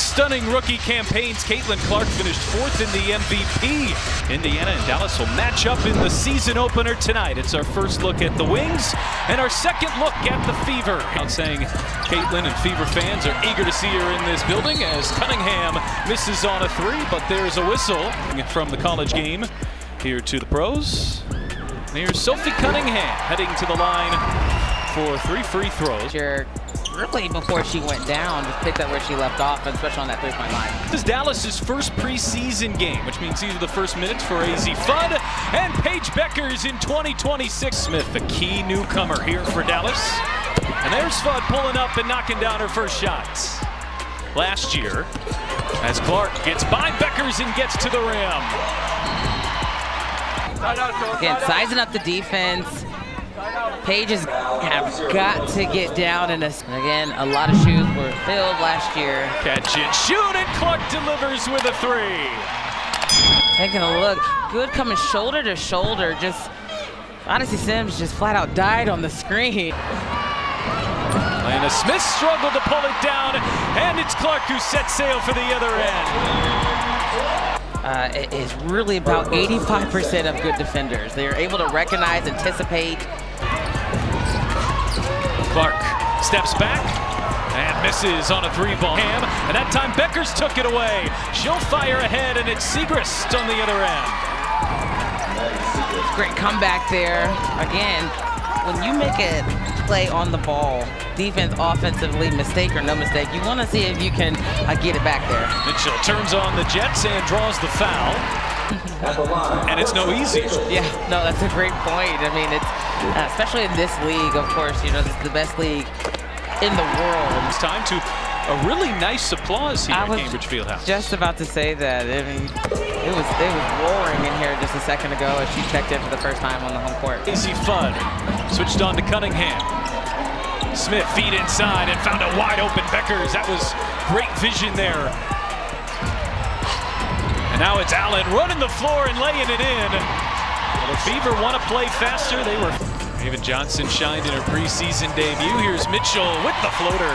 stunning rookie campaigns. Caitlin Clark finished 4th in the MVP. Indiana and Dallas will match up in the season opener tonight. It's our first look at the Wings and our second look at the Fever. Out saying Caitlin and Fever fans are eager to see her in this building as Cunningham misses on a 3, but there's a whistle from the college game here to the pros. Here's Sophie Cunningham heading to the line for 3 free throws. Really, before she went down, just picked up where she left off, especially on that three-point line. This is Dallas's first preseason game, which means these are the first minutes for AZ Fudd and Paige Beckers in 2026. Smith, a key newcomer here for Dallas. And there's Fudd pulling up and knocking down her first shot. Last year, as Clark gets by Beckers and gets to the rim. Again, sizing up the defense. Pages have got to get down in this. Again, a lot of shoes were filled last year. Catch and shoot, and Clark delivers with a 3. Taking a look, good coming shoulder to shoulder. Just Odyssey Sims just flat out died on the screen. Lana Smith struggled to pull it down, and it's Clark who sets sail for the other end. It is really about 85% of good defenders. They are able to recognize, anticipate. Clark steps back and misses on a 3-ball. And that time Beckers took it away. She'll fire ahead, and it's Segrist on the other end. Great comeback there. Again, when you make a play on the ball, defense, offensively, mistake or no mistake, you want to see if you can get it back there. Mitchell turns on the Jets and draws the foul. And it's no easy. Yeah, no, that's a great point. I mean, it's especially in this league, of course, you know, this is the best league in the world. It's time to a really nice applause here at Cambridge Fieldhouse. Just about to say that. I mean, it was roaring in here just a second ago as she checked in for the first time on the home court. AZ Fudd switched on to Cunningham. Smith feed inside and found a wide open Beckers. That was great vision there. And now it's Allen running the floor and laying it in. Well, the Fever want to play faster. They were. Raven Johnson shined in her preseason debut. Here's Mitchell with the floater.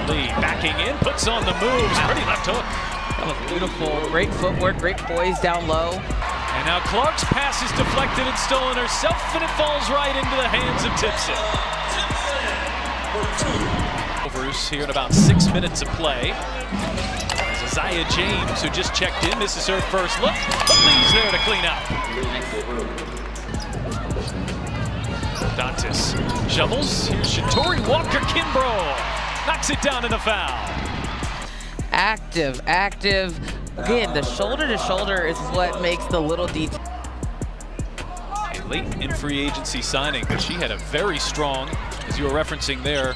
Lee backing in, puts on the moves. Pretty left hook. That was beautiful. Great footwork, great poise down low. And now Clark's pass is deflected and stolen herself, and it falls right into the hands of Tipson. Overs here in about 6 minutes of play. As Isaiah James, who just checked in, misses her first look, but Lee's there to clean up. Dantas shovels. Here's Shatori Walker-Kimbrough. Knocks it down in a foul. Active. Again, the shoulder to shoulder is what makes the little detail. A late in free agency signing, but she had a very strong, as you were referencing there,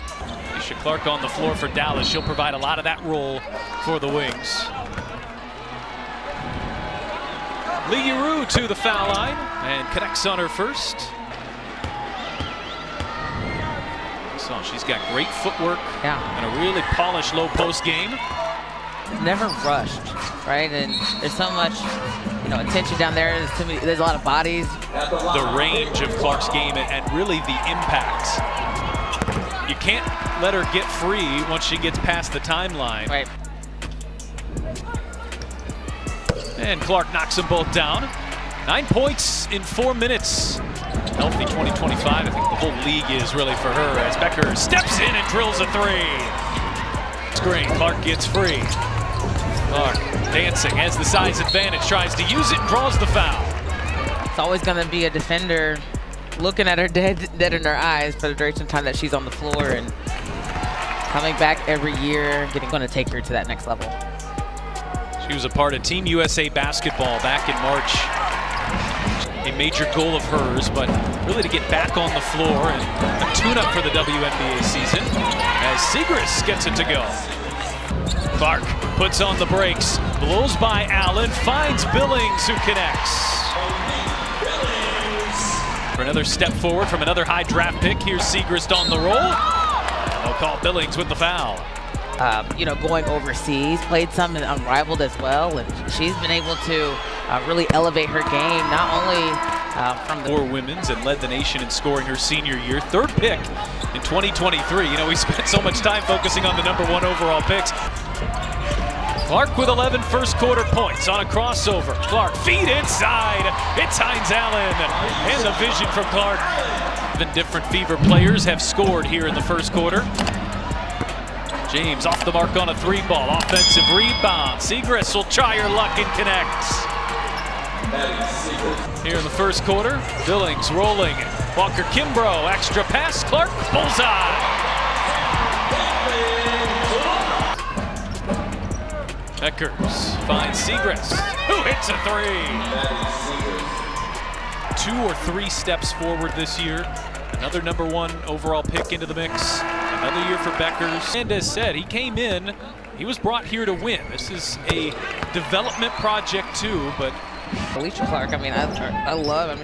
Isha Clark on the floor for Dallas. She'll provide a lot of that role for the Wings. Lee Giroux to the foul line and connects on her first. So she's got great footwork and a really polished low post game. Never rushed, right? And there's so much, you know, attention down there. There's a lot of bodies. The range of Clark's game and really the impact. You can't let her get free once she gets past the timeline. Right. And Clark knocks them both down. 9 points in 4 minutes. Healthy 2025. I think the whole league is really for her as Becker steps in and drills a 3. Screen. Clark gets free. Clark dancing, has the size advantage, tries to use it, draws the foul. It's always going to be a defender looking at her dead in her eyes for the duration of time that she's on the floor and coming back every year, going to take her to that next level. She was a part of Team USA basketball back in March. A major goal of hers, but really to get back on the floor and a tune-up for the WNBA season as Segrist gets it to go. Clark puts on the brakes, blows by Allen, finds Billings who connects. For another step forward from another high draft pick, here's Segrist on the roll. They'll call Billings with the foul. You know, going overseas, played some in Unrivaled as well, and she's been able to really elevate her game, not only from the for women's and led the nation in scoring her senior year. Third pick in 2023. You know, we spent so much time focusing on the #1 overall picks. Clark with 11 first quarter points on a crossover. Clark feed inside. It's Hines Allen. And the vision from Clark. Even different Fever players have scored here in the first quarter. James off the mark on a 3-ball. Offensive rebound. Segrist will try her luck and connects. Here in the first quarter, Billings rolling. Walker Kimbrough, extra pass. Clark, bullseye. Beckers finds Segrist, who hits a 3. 2 or 3 steps forward this year. Another #1 overall pick into the mix. Another year for Beckers. And as said, he came in, he was brought here to win. This is a development project too, but Alicia Clark, I mean,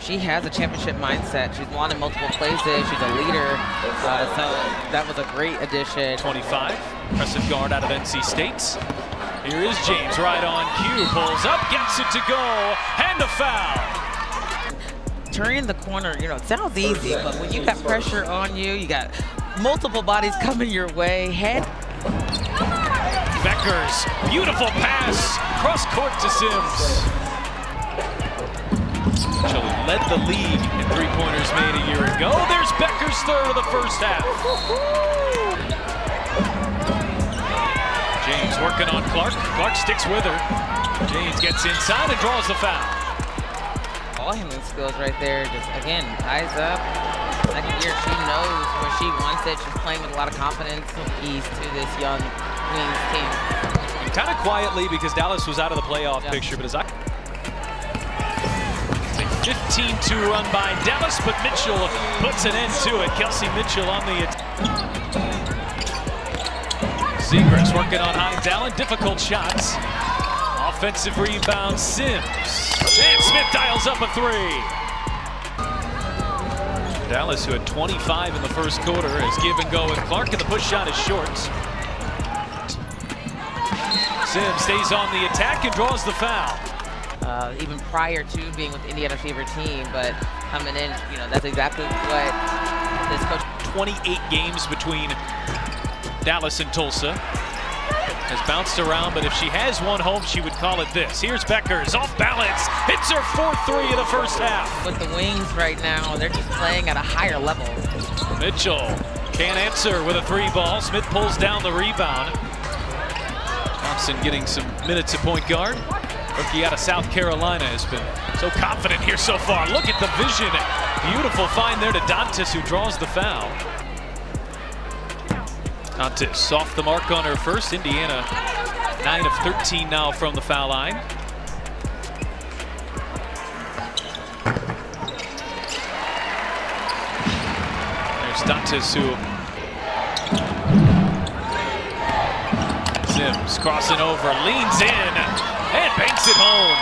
she has a championship mindset. She's won in multiple places. She's a leader. So that was a great addition. 25, impressive guard out of NC State. Here is James, right on cue, pulls up, gets it to go, and a foul. Turning the corner, you know, it sounds easy, but when you got pressure on you, you got multiple bodies coming your way. Beckers, beautiful pass, cross court to Sims. Mitchell led the league in 3-pointers made a year ago. There's Beckers' third of the first half. James working on Clark. Clark sticks with her. James gets inside and draws the foul. Ball handling skills right there. Just, again, eyes up. Second year, she knows where she wants it. She's playing with a lot of confidence and ease to this young Queens team. And kind of quietly because Dallas was out of the playoff picture, but as I... 15-2 run by Dallas, but Mitchell puts an end to it. Kelsey Mitchell on the attack. Segrist working on Hines Allen. Difficult shots. Offensive rebound, Sims. And Smith dials up a 3. Dallas, who had 25 in the first quarter, is give and go with Clark, and the push shot is short. Sims stays on the attack and draws the foul. Even prior to being with the Indiana Fever team, but coming in, you know, that's exactly what this coach. 28 games between Dallas and Tulsa. Has bounced around, but if she has one home, she would call it this. Here's Beckers, off balance, hits her 4th 3 of the first half. With the Wings right now, they're just playing at a higher level. Mitchell can't answer with a 3-ball. Smith pulls down the rebound. Thompson getting some minutes at point guard. Rookie out of South Carolina has been so confident here so far. Look at the vision. Beautiful find there to Dantas, who draws the foul. Dantas off the mark on her first. Indiana 9 of 13 now from the foul line. There's Dantas, who Sims crossing over, leans in, and banks it home.